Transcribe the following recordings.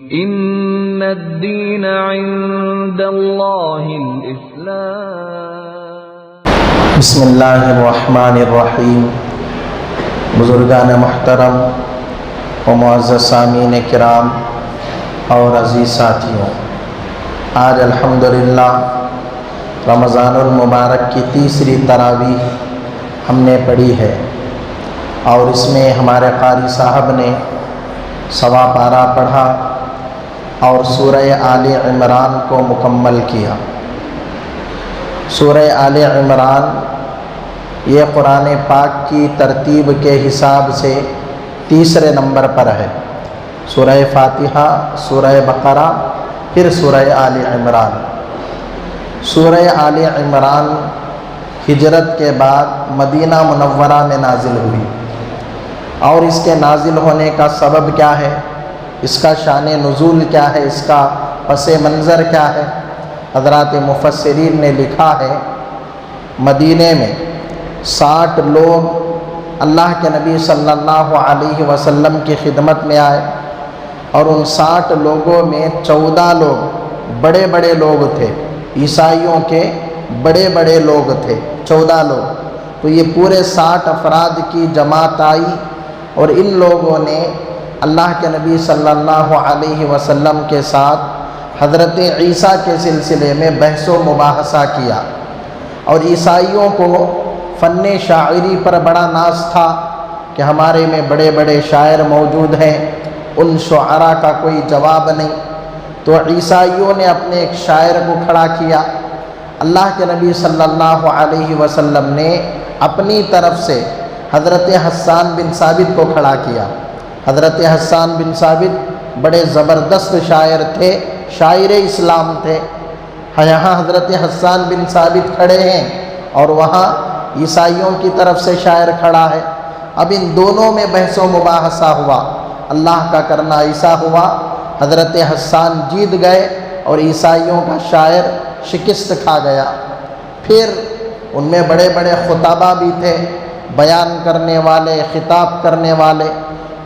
ان الدین عند اللہ الاسلام۔ بسم اللہ الرحمن الرحیم۔ بزرگان محترم و معزز سامعین کرام اور عزیز ساتھیوں، آج الحمدللہ رمضان المبارک کی تیسری تراویح ہم نے پڑھی ہے، اور اس میں ہمارے قاری صاحب نے سوا پارہ پڑھا اور سورہ آل عمران کو مکمل کیا۔ سورہ آل عمران یہ قرآن پاک کی ترتیب کے حساب سے تیسرے نمبر پر ہے۔ سورہ فاتحہ، سورہ بقرہ، پھر سورہ آل عمران۔ سورہ آل عمران ہجرت کے بعد مدینہ منورہ میں نازل ہوئی، اور اس کے نازل ہونے کا سبب کیا ہے، اس کا شان نزول کیا ہے، اس کا پس منظر کیا ہے؟ حضرات مفسرین نے لکھا ہے، مدینے میں 60 لوگ اللہ کے نبی صلی اللہ علیہ وسلم کی خدمت میں آئے، اور ان 60 لوگوں میں 14 لوگ بڑے بڑے لوگ تھے، عیسائیوں کے بڑے بڑے لوگ تھے 14 لوگ۔ تو یہ پورے 60 افراد کی جماعت آئی، اور ان لوگوں نے اللہ کے نبی صلی اللہ علیہ وسلم کے ساتھ حضرت عیسیٰ کے سلسلے میں بحث و مباحثہ کیا، اور عیسائیوں کو فن شاعری پر بڑا ناز تھا کہ ہمارے میں بڑے بڑے شاعر موجود ہیں، ان شعراء کا کوئی جواب نہیں۔ تو عیسائیوں نے اپنے ایک شاعر کو کھڑا کیا، اللہ کے نبی صلی اللہ علیہ وسلم نے اپنی طرف سے حضرت حسان بن ثابت کو کھڑا کیا۔ حضرت حسان بن ثابت بڑے زبردست شاعر تھے، شاعر اسلام تھے۔ یہاں حضرت حسان بن ثابت کھڑے ہیں، اور وہاں عیسائیوں کی طرف سے شاعر کھڑا ہے۔ اب ان دونوں میں بحث و مباحثہ ہوا، اللہ کا کرنا ایسا ہوا، حضرت حسان جیت گئے اور عیسائیوں کا شاعر شکست کھا گیا۔ پھر ان میں بڑے بڑے خطباء بھی تھے، بیان کرنے والے، خطاب کرنے والے۔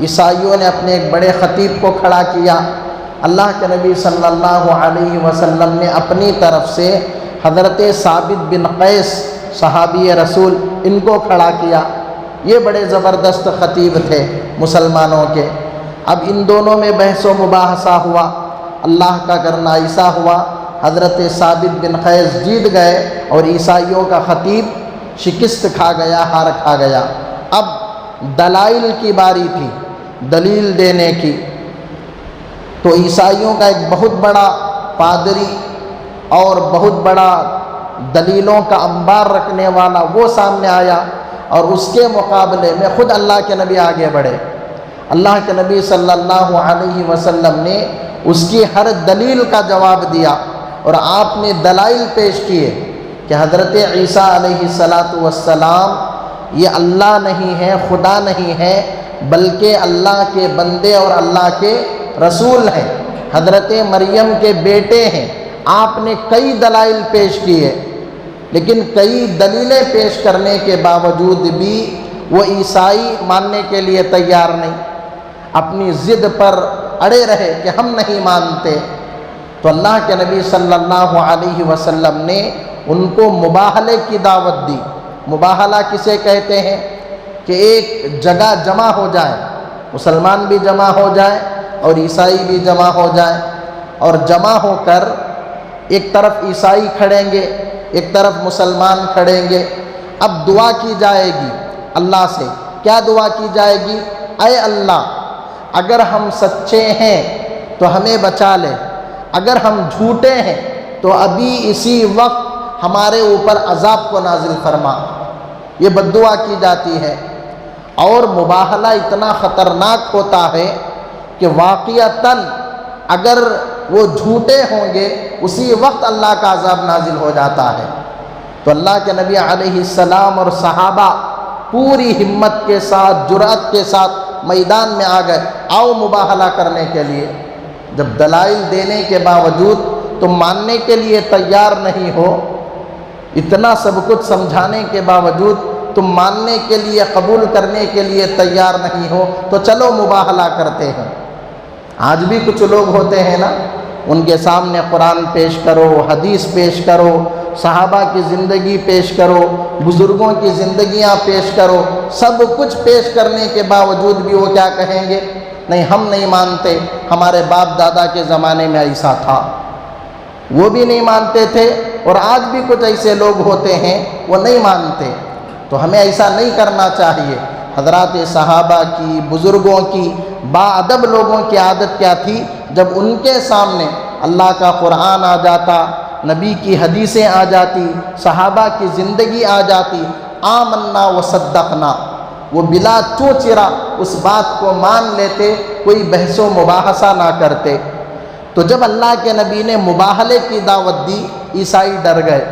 عیسائیوں نے اپنے ایک بڑے خطیب کو کھڑا کیا، اللہ کے نبی صلی اللہ علیہ وسلم نے اپنی طرف سے حضرت ثابت بن قیس صحابی رسول ان کو کھڑا کیا۔ یہ بڑے زبردست خطیب تھے مسلمانوں کے۔ اب ان دونوں میں بحث و مباحثہ ہوا، اللہ کا کرنا ایسا ہوا، حضرت ثابت بن قیس جیت گئے اور عیسائیوں کا خطیب شکست کھا گیا، ہار کھا گیا۔ اب دلائل کی باری تھی، دلیل دینے کی۔ تو عیسائیوں کا ایک بہت بڑا پادری اور بہت بڑا دلیلوں کا انبار رکھنے والا وہ سامنے آیا، اور اس کے مقابلے میں خود اللہ کے نبی آگے بڑھے۔ اللہ کے نبی صلی اللہ علیہ وسلم نے اس کی ہر دلیل کا جواب دیا، اور آپ نے دلائل پیش کیے کہ حضرت عیسیٰ علیہ السلام یہ اللہ نہیں ہے، خدا نہیں ہے، بلکہ اللہ کے بندے اور اللہ کے رسول ہیں، حضرت مریم کے بیٹے ہیں۔ آپ نے کئی دلائل پیش کیے، لیکن کئی دلیلیں پیش کرنے کے باوجود بھی وہ عیسائی ماننے کے لیے تیار نہیں، اپنی ضد پر اڑے رہے کہ ہم نہیں مانتے۔ تو اللہ کے نبی صلی اللہ علیہ وسلم نے ان کو مباہلے کی دعوت دی۔ مباہلہ کسے کہتے ہیں کہ ایک جگہ جمع ہو جائے، مسلمان بھی جمع ہو جائے اور عیسائی بھی جمع ہو جائے، اور جمع ہو کر ایک طرف عیسائی کھڑیں گے، ایک طرف مسلمان کھڑیں گے۔ اب دعا کی جائے گی اللہ سے۔ کیا دعا کی جائے گی؟ اے اللہ، اگر ہم سچے ہیں تو ہمیں بچا لے، اگر ہم جھوٹے ہیں تو ابھی اسی وقت ہمارے اوپر عذاب کو نازل فرما۔ یہ بد دعا کی جاتی ہے، اور مباہلہ اتنا خطرناک ہوتا ہے کہ واقعتاً اگر وہ جھوٹے ہوں گے اسی وقت اللہ کا عذاب نازل ہو جاتا ہے۔ تو اللہ کے نبی علیہ السلام اور صحابہ پوری ہمت کے ساتھ، جرأت کے ساتھ میدان میں آ گئے، آؤ مباہلہ کرنے کے لیے۔ جب دلائل دینے کے باوجود تم ماننے کے لیے تیار نہیں ہو، اتنا سب کچھ سمجھانے کے باوجود تم ماننے کے لیے، قبول کرنے کے لیے تیار نہیں ہو، تو چلو مباہلہ کرتے ہیں۔ آج بھی کچھ لوگ ہوتے ہیں نا، ان کے سامنے قرآن پیش کرو، حدیث پیش کرو، صحابہ کی زندگی پیش کرو، بزرگوں کی زندگیاں پیش کرو، سب کچھ پیش کرنے کے باوجود بھی وہ کیا کہیں گے؟ نہیں، ہم نہیں مانتے، ہمارے باپ دادا کے زمانے میں ایسا تھا۔ وہ بھی نہیں مانتے تھے، اور آج بھی کچھ ایسے لوگ ہوتے ہیں وہ نہیں مانتے۔ تو ہمیں ایسا نہیں کرنا چاہیے۔ حضرات صحابہ کی، بزرگوں کی، باادب لوگوں کی عادت کیا تھی؟ جب ان کے سامنے اللہ کا قرآن آ جاتا، نبی کی حدیثیں آ جاتی، صحابہ کی زندگی آ جاتی، آمنا و صدقنا، وہ بلا چوچرا اس بات کو مان لیتے، کوئی بحث و مباحثہ نہ کرتے۔ تو جب اللہ کے نبی نے مباہلے کی دعوت دی، عیسائی ڈر گئے،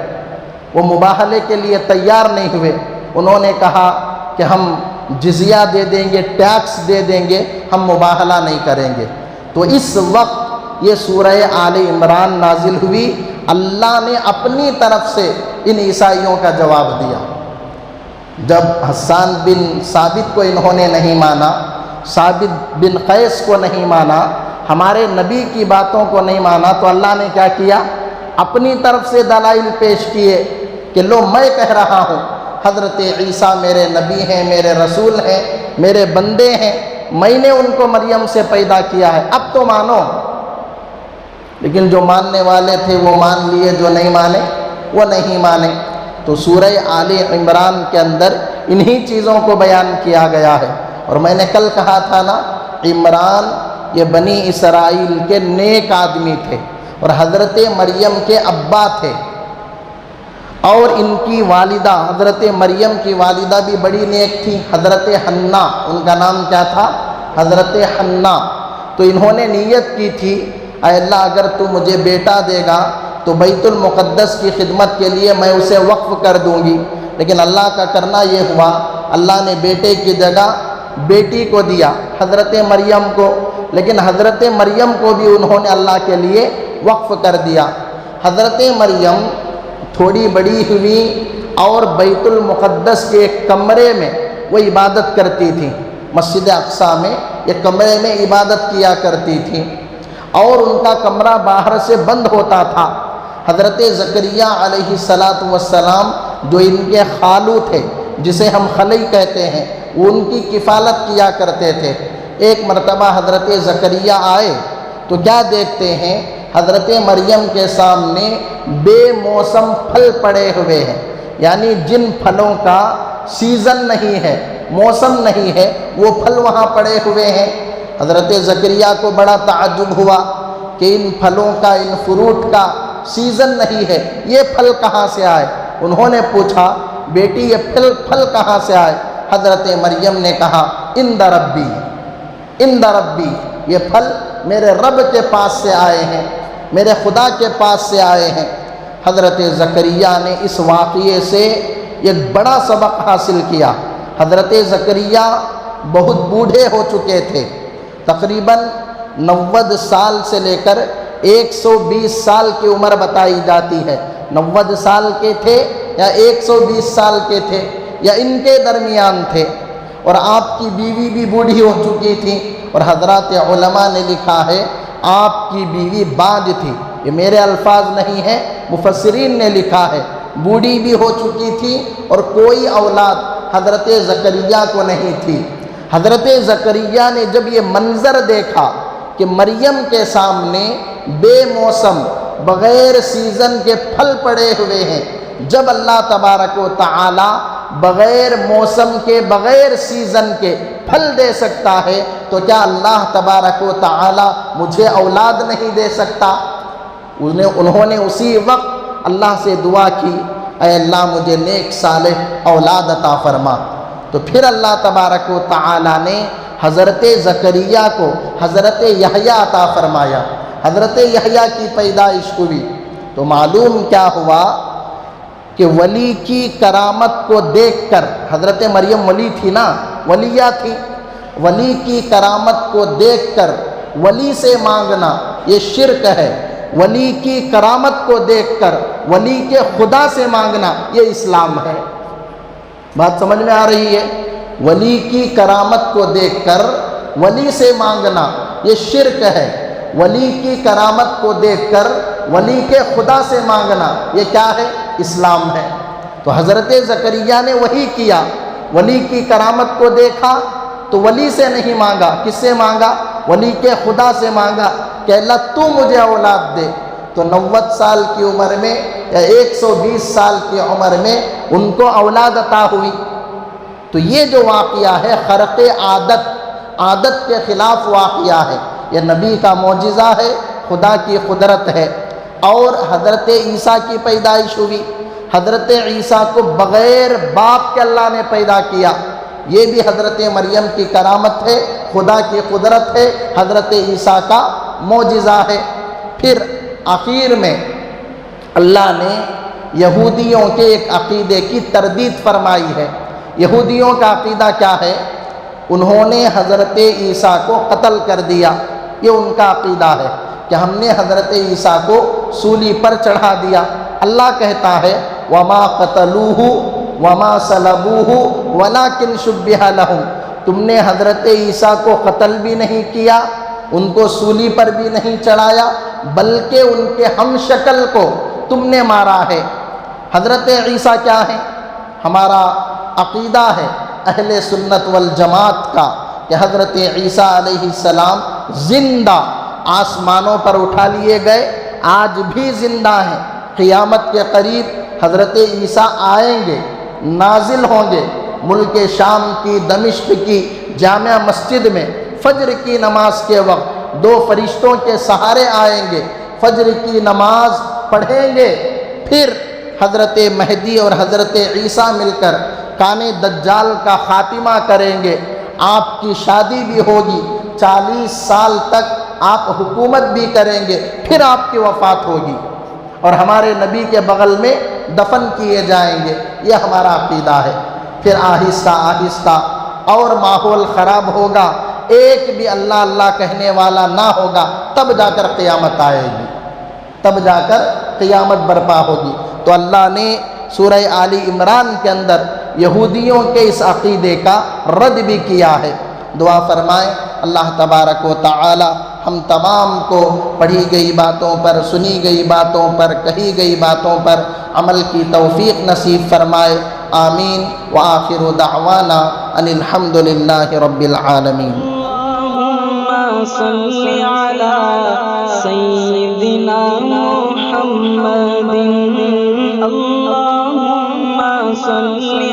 وہ مباہلے کے لیے تیار نہیں ہوئے۔ انہوں نے کہا کہ ہم جزیہ دے دیں گے، ٹیکس دے دیں گے، ہم مباہلہ نہیں کریں گے۔ تو اس وقت یہ سورہ آل عمران نازل ہوئی، اللہ نے اپنی طرف سے ان عیسائیوں کا جواب دیا۔ جب حسان بن ثابت کو انہوں نے نہیں مانا، ثابت بن قیس کو نہیں مانا، ہمارے نبی کی باتوں کو نہیں مانا، تو اللہ نے کیا کیا؟ اپنی طرف سے دلائل پیش کیے کہ لو میں کہہ رہا ہوں حضرت عیسیٰ میرے نبی ہیں، میرے رسول ہیں، میرے بندے ہیں، میں نے ان کو مریم سے پیدا کیا ہے، اب تو مانو۔ لیکن جو ماننے والے تھے وہ مان لیے، جو نہیں مانے وہ نہیں مانے۔ تو سورہ آل عمران کے اندر انہی چیزوں کو بیان کیا گیا ہے۔ اور میں نے کل کہا تھا نا، عمران یہ بنی اسرائیل کے نیک آدمی تھے، اور حضرت مریم کے ابا تھے، اور ان کی والدہ حضرت مریم کی والدہ بھی بڑی نیک تھی، حضرت حنا، ان کا نام کیا تھا؟ حضرت حنا۔ تو انہوں نے نیت کی تھی، اے اللہ اگر تو مجھے بیٹا دے گا تو بیت المقدس کی خدمت کے لیے میں اسے وقف کر دوں گی۔ لیکن اللہ کا کرنا یہ ہوا، اللہ نے بیٹے کی جگہ بیٹی کو دیا، حضرت مریم کو۔ لیکن حضرت مریم کو بھی انہوں نے اللہ کے لیے وقف کر دیا۔ حضرت مریم تھوڑی بڑی ہوئی اور بیت المقدس کے ایک کمرے میں وہ عبادت کرتی تھی، مسجد اقصیٰ میں ایک کمرے میں عبادت کیا کرتی تھی، اور ان کا کمرہ باہر سے بند ہوتا تھا۔ حضرت زکریا علیہ السلام جو ان کے خالو تھے، جسے ہم خلی کہتے ہیں، وہ ان کی کفالت کیا کرتے تھے۔ ایک مرتبہ حضرت زکریا آئے تو کیا دیکھتے ہیں؟ حضرت مریم کے سامنے بے موسم پھل پڑے ہوئے ہیں، یعنی جن پھلوں کا سیزن نہیں ہے، موسم نہیں ہے، وہ پھل وہاں پڑے ہوئے ہیں۔ حضرت زکریا کو بڑا تعجب ہوا کہ ان پھلوں کا، ان فروٹ کا سیزن نہیں ہے، یہ پھل کہاں سے آئے؟ انہوں نے پوچھا بیٹی یہ پھل کہاں سے آئے؟ حضرت مریم نے کہا عند ربی، عند ربی، یہ پھل میرے رب کے پاس سے آئے ہیں، میرے خدا کے پاس سے آئے ہیں۔ حضرت زکریا نے اس واقعے سے ایک بڑا سبق حاصل کیا۔ حضرت زکریا بہت بوڑھے ہو چکے تھے، تقریباً 90 سال سے لے کر 120 سال کی عمر بتائی جاتی ہے۔ 90 سال کے تھے یا 120 سال کے تھے یا ان کے درمیان تھے، اور آپ کی بیوی بھی بوڑھی ہو چکی تھی، اور حضرات علماء نے لکھا ہے آپ کی بیوی باج تھی، یہ میرے الفاظ نہیں ہیں، مفسرین نے لکھا ہے، بوڑھی بھی ہو چکی تھی اور کوئی اولاد حضرت زکریا کو نہیں تھی۔ حضرت زکریا نے جب یہ منظر دیکھا کہ مریم کے سامنے بے موسم بغیر سیزن کے پھل پڑے ہوئے ہیں، جب اللہ تبارک و تعالی بغیر موسم کے، بغیر سیزن کے پھل دے سکتا ہے، تو کیا اللہ تبارک و تعالی مجھے اولاد نہیں دے سکتا؟ انہوں نے اسی وقت اللہ سے دعا کی، اے اللہ مجھے نیک صالح اولاد عطا فرما۔ تو پھر اللہ تبارک و تعالی نے حضرت زکریا کو حضرت یحییٰ عطا فرمایا، حضرت یحییٰ کی پیدائش ہوئی۔ تو معلوم کیا ہوا کہ ولی کی کرامت کو دیکھ کر، حضرت مریم ولی تھی نا، ولیہ تھی، ولی کی کرامت کو دیکھ کر ولی سے مانگنا یہ شرک ہے، ولی کی کرامت کو دیکھ کر ولی کے خدا سے مانگنا یہ اسلام ہے۔ بات سمجھ میں آ رہی ہے؟ ولی کی کرامت کو دیکھ کر ولی سے مانگنا یہ شرک ہے۔ ولی کی کرامت کو دیکھ کر ولی کے خدا سے مانگنا یہ کیا ہے؟ اسلام ہے۔ تو حضرت زکریا نے وہی کیا، ولی کی کرامت کو دیکھا تو ولی سے نہیں مانگا، کس سے مانگا؟ ولی کے خدا سے مانگا کہ اللہ تو مجھے اولاد دے۔ تو 90 سال کی عمر میں یا 120 سال کی عمر میں ان کو اولاد عطا ہوئی۔ تو یہ جو واقعہ ہے خرق عادت کے خلاف واقعہ ہے، یہ نبی کا معجزہ ہے، خدا کی قدرت ہے۔ اور حضرت عیسیٰ کی پیدائش ہوئی، حضرت عیسیٰ کو بغیر باپ کے اللہ نے پیدا کیا، یہ بھی حضرت مریم کی کرامت ہے، خدا کی قدرت ہے، حضرت عیسیٰ کا معجزہ ہے۔ پھر آخر میں اللہ نے یہودیوں کے ایک عقیدے کی تردید فرمائی ہے۔ یہودیوں کا عقیدہ کیا ہے؟ انہوں نے حضرت عیسیٰ کو قتل کر دیا، یہ ان کا عقیدہ ہے کہ ہم نے حضرت عیسیٰ کو سولی پر چڑھا دیا۔ اللہ کہتا ہے وَمَا قَتَلُوهُ وَمَا صَلَبُوهُ وَلَكِنْ شُبِّهَ لَهُمْ، تم نے حضرت عیسیٰ کو قتل بھی نہیں کیا، ان کو سولی پر بھی نہیں چڑھایا، بلکہ ان کے ہم شکل کو تم نے مارا ہے۔ حضرت عیسیٰ کیا ہے؟ ہمارا عقیدہ ہے اہل سنت والجماعت کا کہ حضرت عیسیٰ علیہ السلام زندہ آسمانوں پر اٹھا لیے گئے، آج بھی زندہ ہیں۔ قیامت کے قریب حضرت عیسیٰ آئیں گے، نازل ہوں گے، ملک شام کی دمشق کی جامع مسجد میں فجر کی نماز کے وقت 2 فرشتوں کے سہارے آئیں گے، فجر کی نماز پڑھیں گے، پھر حضرت مہدی اور حضرت عیسیٰ مل کر کان دجال کا خاتمہ کریں گے، آپ کی شادی بھی ہوگی، 40 سال تک آپ حکومت بھی کریں گے، پھر آپ کی وفات ہوگی اور ہمارے نبی کے بغل میں دفن کیے جائیں گے، یہ ہمارا عقیدہ ہے۔ پھر آہستہ آہستہ اور ماحول خراب ہوگا، ایک بھی اللہ اللہ کہنے والا نہ ہوگا، تب جا کر قیامت آئے گی، تب جا کر قیامت برپا ہوگی۔ تو اللہ نے سورہ آل عمران کے اندر یہودیوں کے اس عقیدے کا رد بھی کیا ہے۔ دعا فرمائیں اللہ تبارک و تعالی ہم تمام کو پڑھی گئی باتوں پر، سنی گئی باتوں پر، کہی گئی باتوں پر عمل کی توفیق نصیب فرمائے، آمین۔ وآخر دعوانا ان الحمد للہ رب العالمین۔ اللہم صل علی سیدنا محمد، اللہم صل